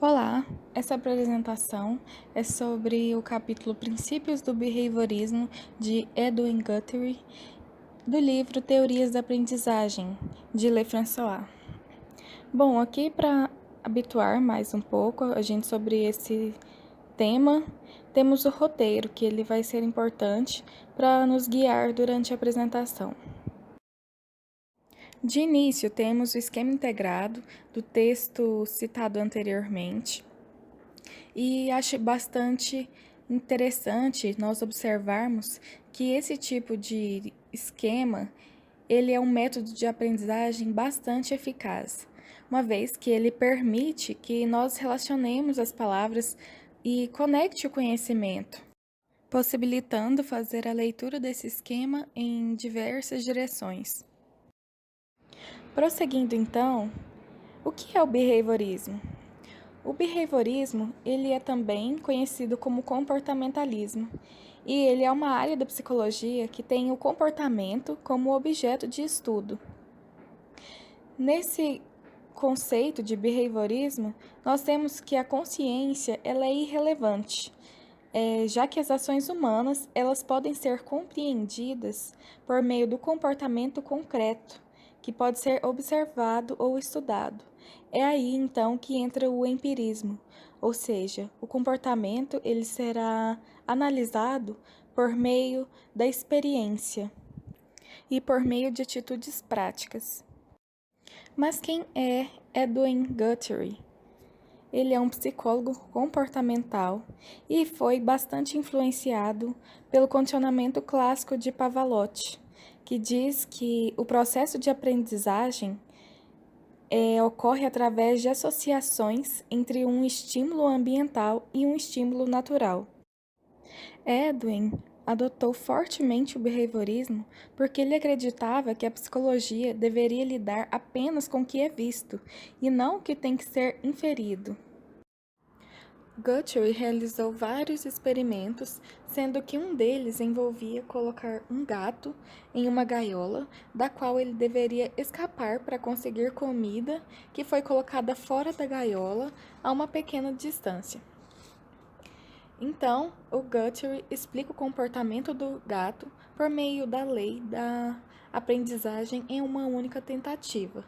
Olá, essa apresentação é sobre o capítulo Princípios do Behaviorismo de Edwin Guthrie, do livro Teorias da Aprendizagem, de Lefrançois. Bom, aqui para habituar mais um pouco a gente sobre esse tema, temos o roteiro, que ele vai ser importante para nos guiar durante a apresentação. De início, temos o esquema integrado do texto citado anteriormente, e acho bastante interessante nós observarmos que esse tipo de esquema, ele é um método de aprendizagem bastante eficaz, uma vez que ele permite que nós relacionemos as palavras e conecte o conhecimento, possibilitando fazer a leitura desse esquema em diversas direções. Prosseguindo então, o que é o behaviorismo? O behaviorismo, ele é também conhecido como comportamentalismo, e ele é uma área da psicologia que tem o comportamento como objeto de estudo. Nesse conceito de behaviorismo, nós temos que a consciência ela é irrelevante, já que as ações humanas elas podem ser compreendidas por meio do comportamento concreto, que pode ser observado ou estudado. É aí então que entra o empirismo, ou seja, o comportamento ele será analisado por meio da experiência e por meio de atitudes práticas. Mas quem é Edwin Guthrie? Ele é um psicólogo comportamental e foi bastante influenciado pelo condicionamento clássico de Pavlov, que diz que o processo de aprendizagem ocorre através de associações entre um estímulo ambiental e um estímulo natural. Edwin adotou fortemente o behaviorismo porque ele acreditava que a psicologia deveria lidar apenas com o que é visto e não o que tem que ser inferido. Guthrie realizou vários experimentos, sendo que um deles envolvia colocar um gato em uma gaiola, da qual ele deveria escapar para conseguir comida, que foi colocada fora da gaiola a uma pequena distância. Então, o Guthrie explica o comportamento do gato por meio da lei da aprendizagem em uma única tentativa.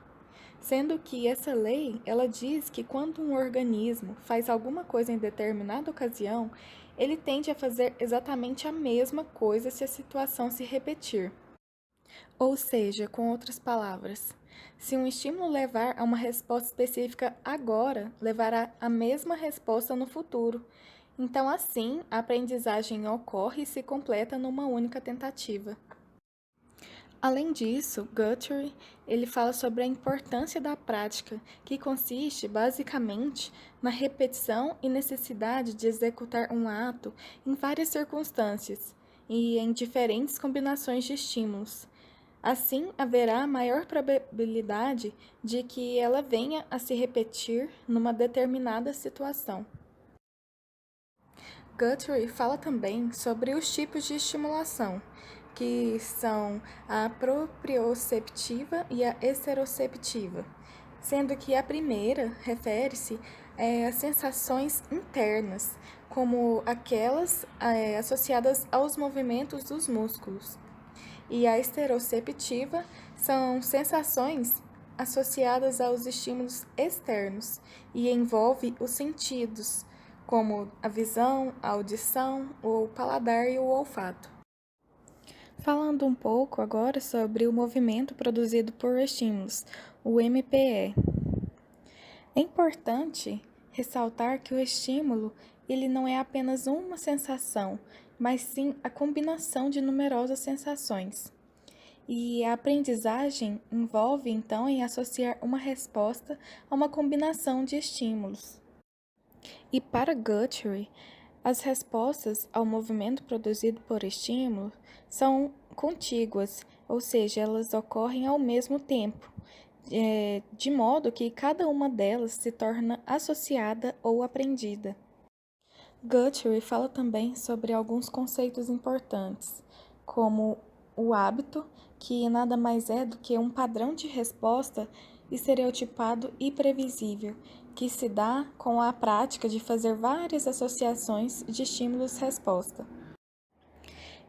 Sendo que essa lei, ela diz que quando um organismo faz alguma coisa em determinada ocasião, ele tende a fazer exatamente a mesma coisa se a situação se repetir. Ou seja, com outras palavras, se um estímulo levar a uma resposta específica agora, levará a mesma resposta no futuro. Então, assim, a aprendizagem ocorre e se completa numa única tentativa. Além disso, Guthrie ele fala sobre a importância da prática, que consiste basicamente na repetição e necessidade de executar um ato em várias circunstâncias e em diferentes combinações de estímulos. Assim, haverá maior probabilidade de que ela venha a se repetir numa determinada situação. Guthrie fala também sobre os tipos de estimulação, que são a proprioceptiva e a exteroceptiva, sendo que a primeira refere-se às sensações internas, como aquelas associadas aos movimentos dos músculos, e a exteroceptiva são sensações associadas aos estímulos externos e envolve os sentidos, como a visão, a audição, o paladar e o olfato. Falando um pouco agora sobre o movimento produzido por estímulos, o MPE. É importante ressaltar que o estímulo ele não é apenas uma sensação, mas sim a combinação de numerosas sensações. E a aprendizagem envolve, então, em associar uma resposta a uma combinação de estímulos. E para Guthrie, as respostas ao movimento produzido por estímulo são contíguas, ou seja, elas ocorrem ao mesmo tempo, de modo que cada uma delas se torna associada ou aprendida. Guthrie fala também sobre alguns conceitos importantes, como o hábito, que nada mais é do que um padrão de resposta estereotipado e previsível, que se dá com a prática de fazer várias associações de estímulos-resposta.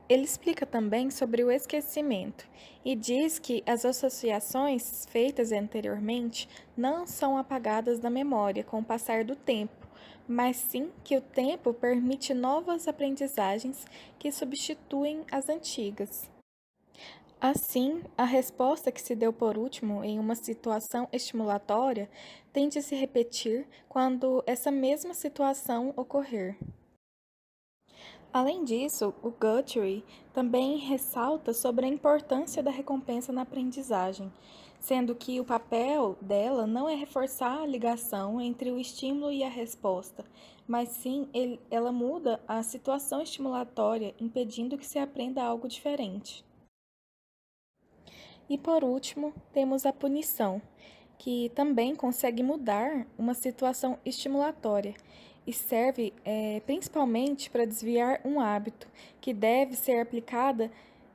Ele explica também sobre o esquecimento e diz que as associações feitas anteriormente não são apagadas da memória com o passar do tempo, mas sim que o tempo permite novas aprendizagens que substituem as antigas. Assim, a resposta que se deu por último em uma situação estimulatória tende a se repetir quando essa mesma situação ocorrer. Além disso, o Guthrie também ressalta sobre a importância da recompensa na aprendizagem, sendo que o papel dela não é reforçar a ligação entre o estímulo e a resposta, mas sim ela muda a situação estimulatória, impedindo que se aprenda algo diferente. E por último, temos a punição, que também consegue mudar uma situação estimulatória e serve principalmente para desviar um hábito que deve ser aplicada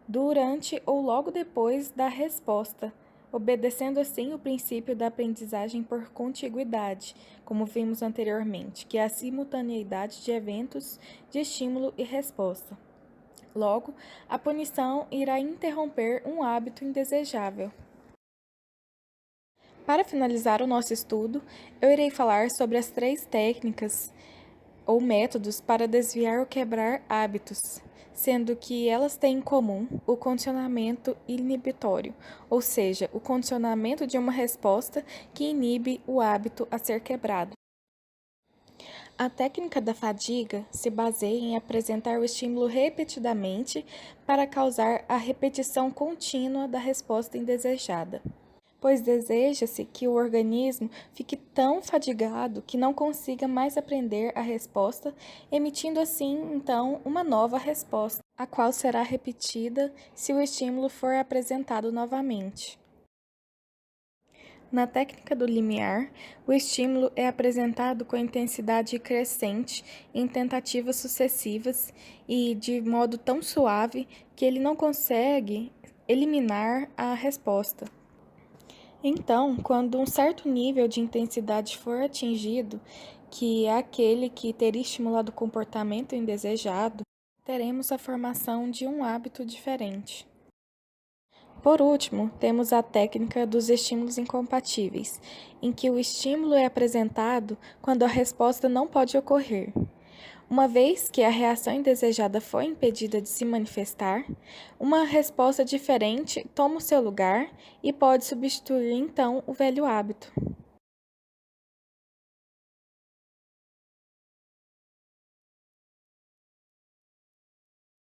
durante ou logo depois da resposta, obedecendo assim o princípio da aprendizagem por contiguidade, como vimos anteriormente, que é a simultaneidade de eventos de estímulo e resposta. Logo, a punição irá interromper um hábito indesejável. Para finalizar o nosso estudo, eu irei falar sobre as 3 técnicas ou métodos para desviar ou quebrar hábitos, sendo que elas têm em comum o condicionamento inibitório, ou seja, o condicionamento de uma resposta que inibe o hábito a ser quebrado. A técnica da fadiga se baseia em apresentar o estímulo repetidamente para causar a repetição contínua da resposta indesejada, pois deseja-se que o organismo fique tão fadigado que não consiga mais aprender a resposta, emitindo assim, então, uma nova resposta, a qual será repetida se o estímulo for apresentado novamente. Na técnica do limiar, o estímulo é apresentado com intensidade crescente em tentativas sucessivas e de modo tão suave que ele não consegue eliminar a resposta. Então, quando um certo nível de intensidade for atingido, que é aquele que teria estimulado o comportamento indesejado, teremos a formação de um hábito diferente. Por último, temos a técnica dos estímulos incompatíveis, em que o estímulo é apresentado quando a resposta não pode ocorrer. Uma vez que a reação indesejada foi impedida de se manifestar, uma resposta diferente toma o seu lugar e pode substituir então o velho hábito.